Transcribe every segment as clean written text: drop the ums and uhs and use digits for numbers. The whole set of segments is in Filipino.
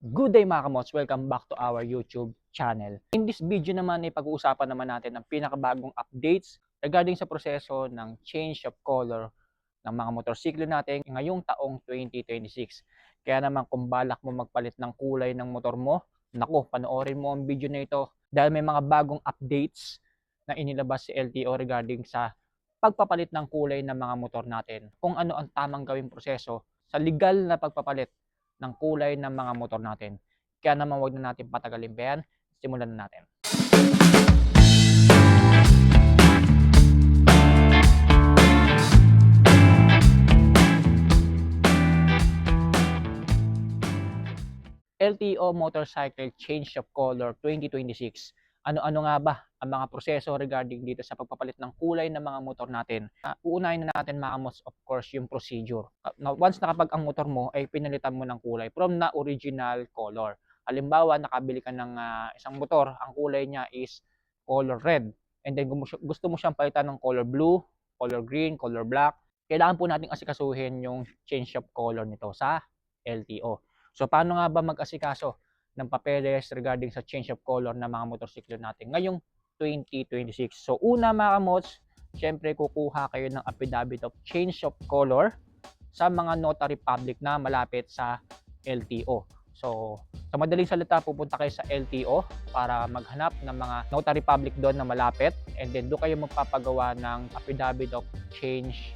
Good day mga kamots! Welcome back to our YouTube channel. In this video naman ay pag-uusapan naman natin ang pinakabagong updates regarding sa proseso ng change of color ng mga motorsiklo natin ngayong taong 2026. Kaya naman kung balak mo magpalit ng kulay ng motor mo, naku, panoorin mo ang video na ito dahil may mga bagong updates na inilabas si LTO regarding sa pagpapalit ng kulay ng mga motor natin. Kung ano ang tamang gawing proseso sa legal na pagpapalit ng kulay ng mga motor natin. Kaya naman wag na natin patagalin pa yan. Simulan na natin. LTO Motorcycle Change of Color 2026. Ano-ano nga ba ang mga proseso regarding dito sa pagpapalit ng kulay ng mga motor natin? Uunahin na natin mga kamos, of course, yung procedure. Once nakapag ang motor mo ay pinalitan mo ng kulay from na original color. Halimbawa, nakabili ka ng isang motor, ang kulay niya is color red. And then gusto mo siyang palitan ng color blue, color green, color black. Kailangan po natin asikasuhin yung change of color nito sa LTO. So paano nga ba mag-asikaso ng papeles regarding sa change of color ng mga motorsiklo natin ngayong 2026? So una mga kamots, syempre kukuha kayo ng affidavit of change of color sa mga notary public na malapit sa LTO. So sa madaling salita, pupunta kayo sa LTO para maghanap ng mga notary public doon na malapit, and then doon kayo magpapagawa ng affidavit of change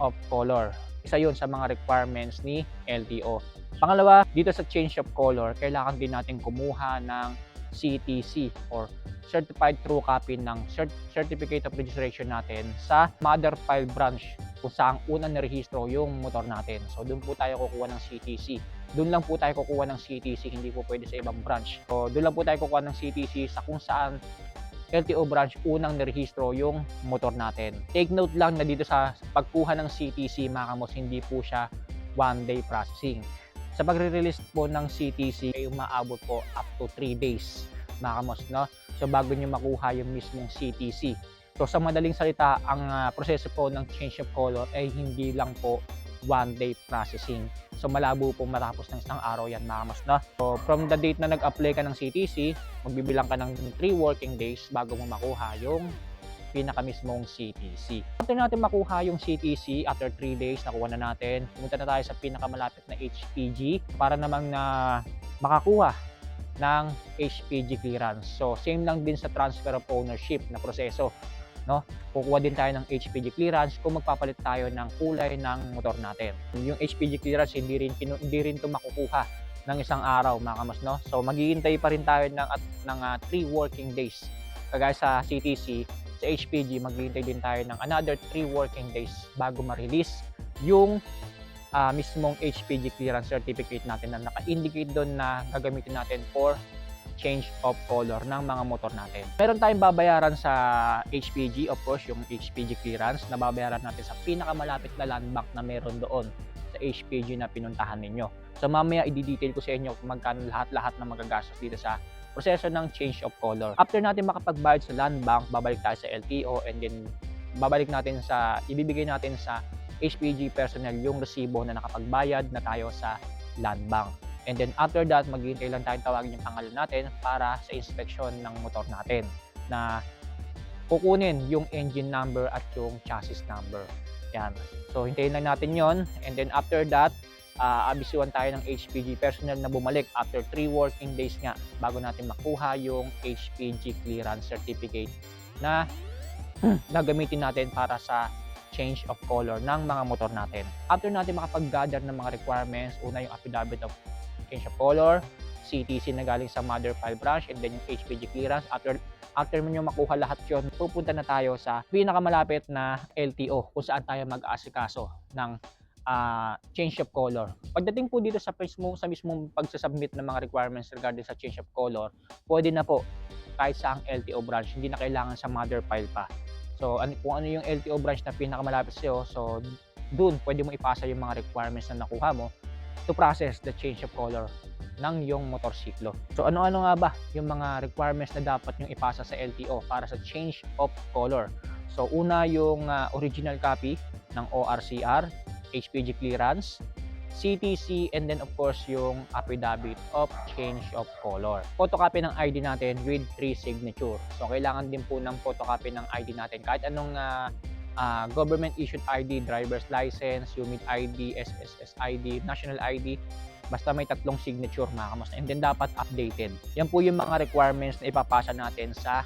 of color. Isa yun sa mga requirements ni LTO. Pangalawa, dito sa change of color, kailangan din natin kumuha ng CTC or Certified True Copy ng Certificate of Registration natin sa Mother File Branch kung saan unang narehistro yung motor natin. So doon po tayo kukuha ng CTC. Doon lang po tayo kukuha ng CTC, hindi po pwede sa ibang branch. So doon lang po tayo kukuha ng CTC sa kung saan LTO branch unang narehistro yung motor natin. Take note lang na dito sa pagkuha ng CTC mga kamos, hindi po siya one-day processing. Sa pagre-release po ng CTC ay umaabot po up to 3 days mga kamos, no? So bago nyo makuha yung mismong CTC. So sa madaling salita, ang proseso po ng change of color ay hindi lang po one-day processing. So malabo po matapos ng isang araw yan mga kamos, no? So from the date na nag-apply ka ng CTC, magbibilang ka ng 3 working days bago mo makuha yung pinakamismong CTC. After natin makuha yung CTC, after 3 days, nakuha na natin, pumunta na tayo sa pinakamalapit na HPG para namang makakuha ng HPG clearance. So, same lang din sa transfer of ownership na proseso, no? Kukuha din tayo ng HPG clearance kung magpapalit tayo ng kulay ng motor natin. Yung HPG clearance, hindi rin ito makukuha ng isang araw, mga kamos, no? So, maghihintay pa rin tayo ng 3 working days. Kagaya sa CTC, sa HPG, maghihintay din tayo ng another 3 working days bago ma-release yung mismong HPG clearance certificate natin na naka-indicate doon na gagamitin natin for change of color ng mga motor natin. Meron tayong babayaran sa HPG, of course, yung HPG clearance na babayaran natin sa pinakamalapit na land bank na meron doon sa HPG na pinuntahan ninyo. So mamaya i-detail ko sa inyo kung magkano lahat-lahat na magagastos dito sa proseso ng change of color. After natin makapagbayad sa land bank, babalik tayo sa LTO, and then ibibigay natin sa HPG personnel yung resibo na nakapagbayad na tayo sa land bank. And then after that, maghihintay lang tayo tawagin yung pangalan natin para sa inspection ng motor natin na kukunin yung engine number at yung chassis number. Yan. So hintayin lang natin yon, and then after that, abisuhan tayo ng HPG personnel na bumalik after 3 working days nga bago natin makuha yung HPG clearance certificate na gagamitin natin para sa change of color ng mga motor natin. After natin makapag-gather ng mga requirements, una yung affidavit of change of color, CTC na galing sa Mother File Branch, and then yung HPG clearance. After mo nyo makuha lahat yun, pupunta na tayo sa pinakamalapit na LTO kung saan tayo mag-aasikaso ng change of color. Pagdating po dito sa mismong pagsasubmit ng mga requirements regarding sa change of color, pwede na po kahit sa ang LTO branch, hindi na kailangan sa mother file pa. So kung ano yung LTO branch na pinakamalapit sa'yo, so dun pwede mo ipasa yung mga requirements na nakuha mo to process the change of color ng yung motorsiklo. So ano-ano nga ba yung mga requirements na dapat yung ipasa sa LTO para sa change of color? So una yung original copy ng ORCR, HPG clearance, CTC, and then of course yung affidavit of change of color. Photocopy ng ID natin with 3 signature. So kailangan din po ng photocopy ng ID natin. Kahit anong government issued ID, driver's license, UMID ID, SSS ID, national ID, basta may 3 signature mga kamusta. And then dapat updated. Yan po yung mga requirements na ipapasa natin sa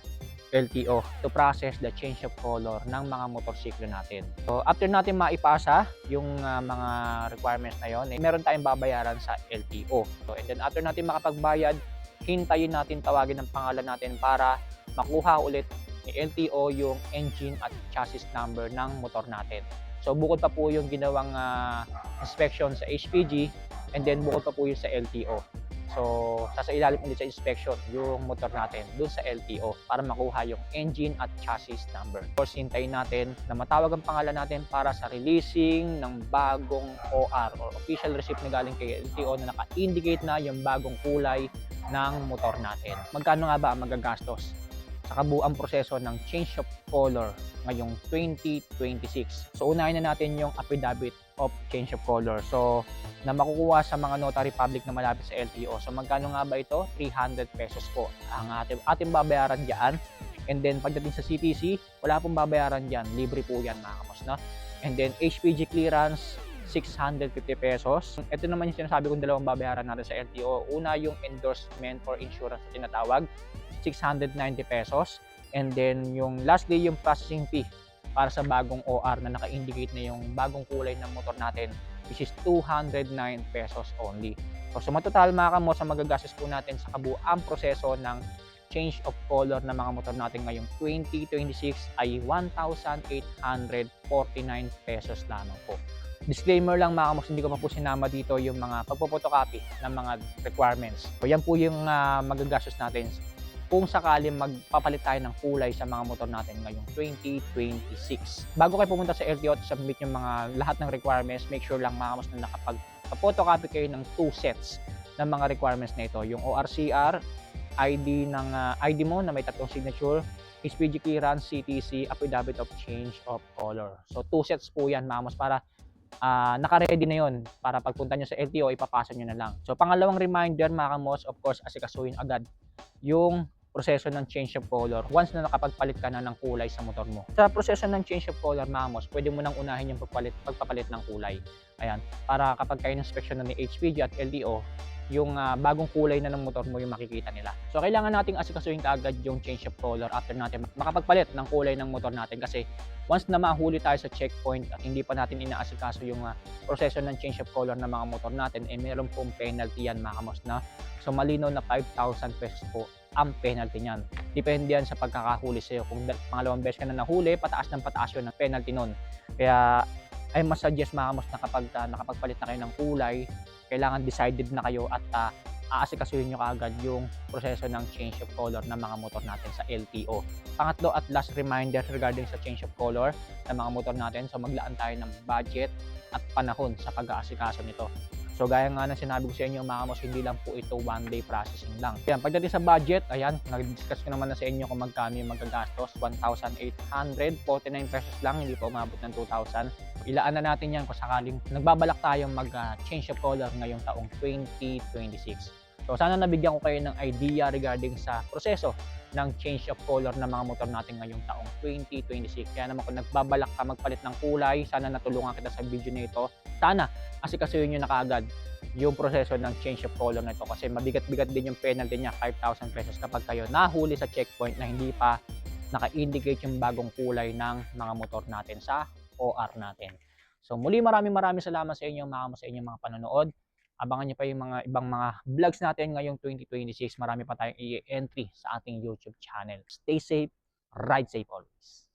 LTO to process the change of color ng mga motorsiklo natin. So after natin maipasa yung mga requirements na yon, meron tayong babayaran sa LTO. So and then after natin makapagbayad, hintayin natin tawagin ng pangalan natin para makuha ulit ni LTO yung engine at chassis number ng motor natin. So bukod pa po yung ginawang inspection sa HPG, and then bukod pa po yung sa LTO. So, sa ilalim ulit sa inspection yung motor natin dun sa LTO para makuha yung engine at chassis number. Of course, hintayin natin na matawag ang pangalan natin para sa releasing ng bagong OR or official receipt na galing kay LTO na naka-indicate na yung bagong kulay ng motor natin. Magkano nga ba ang magagastos sa kabuuang proseso ng change of color ngayong 2026? So, unahin na natin yung affidavit of change of color. So, na makukuha sa mga notary public na malapit sa LTO. So, magkano nga ba ito? 300 pesos po ang ating babayaran diyan. And then, pagdating sa CTC, wala pong babayaran diyan. Libre po yan mga kamos, no? And then, HPG clearance, 650 pesos. Ito naman yung sinasabi kong dalawang babayaran natin sa LTO. Una, yung endorsement or insurance na tinatawag, 690 pesos. And then, yung lastly, yung processing fee para sa bagong OR na naka-indicate na yung bagong kulay ng motor natin, which is 209 pesos only. So matotal mga kamos, ang magagastos po natin sa kabuuang proseso ng change of color ng mga motor natin ngayong 2026 ay 1,849 pesos lamang po. Disclaimer lang mga kamos, hindi ko pa po sinama dito yung mga pagpapotocopy ng mga requirements. So yan po yung magagastos natin kung sakaling magpapalit tayo ng kulay sa mga motor natin ngayong 2026. Bago kayo pumunta sa LTO at submit yung mga lahat ng requirements, make sure lang mga kamos na nakapag-photocopy kayo ng 2 sets ng mga requirements na ito. Yung ORCR, ID ng ID mo na may 3 signature, HPG clearance, CTC, affidavit of change of color. So 2 sets po yan mga kamos para naka-ready na yon para pagpunta nyo sa LTO, ipapasa nyo na lang. So pangalawang reminder mga kamos, of course, asikasuhin agad yung proseso ng change of color once na nakapagpalit ka na ng kulay sa motor mo. Sa proseso ng change of color mga kamos, pwede mo nang unahin yung pagpapalit ng kulay. Ayan, para kapag kayo inspection na ni HPG at LTO, yung bagong kulay na ng motor mo yung makikita nila. So kailangan nating asikasuhin kaagad yung change of color after natin makapagpalit ng kulay ng motor natin, kasi once na mahuli tayo sa checkpoint at hindi pa natin inaasikaso yung proseso ng change of color ng mga motor natin, meron pong penalty yan mga kamos na. So malinaw na 5,000 pesos po ang penalty niyan. Depende yan sa pagkakahuli sa'yo. Kung pangalawang beses ka na nahuli, pataas ng pataas yun ng penalty nun. Kaya ay mas suggest mga kamos na kapag nakapagpalit na kayo ng kulay, kailangan decided na kayo at aasikasuhin nyo kaagad yung proseso ng change of color ng mga motor natin sa LTO. Pangatlo at last reminder regarding sa change of color ng mga motor natin, so maglaan tayo ng budget at panahon sa pag-aasikaso nito. So gaya nga na sinabi ko sa inyo mga kamos, hindi lang po ito one day processing lang. Ayan, pagdating sa budget, ayan, nag-discuss ko naman na sa inyo kung magkano yung magagastos. 1,849 pesos lang, hindi pa umabot ng 2,000. Ilaan na natin yan kung sakaling nagbabalak tayong mag-change of color ngayong taong 2026. So sana nabigyan ko kayo ng idea regarding sa proseso ng change of color ng mga motor natin ngayong taong 2026. Kaya naman kung nagbabalak ka magpalit ng kulay, sana natulungan kita sa video na ito. Sana asikasuhin nyo na kaagad yung proseso ng change of color na ito, kasi mabigat-bigat din yung penalty niya, 5,000 pesos kapag kayo nahuli sa checkpoint na hindi pa naka-indicate yung bagong kulay ng mga motor natin sa OR natin. So muli maraming salamat sa inyo mga kamos, sa inyong mga panonood. Abangan nyo pa yung mga ibang mga vlogs natin ngayong 2026. Marami pa tayong i-entry sa ating YouTube channel. Stay safe, ride safe always.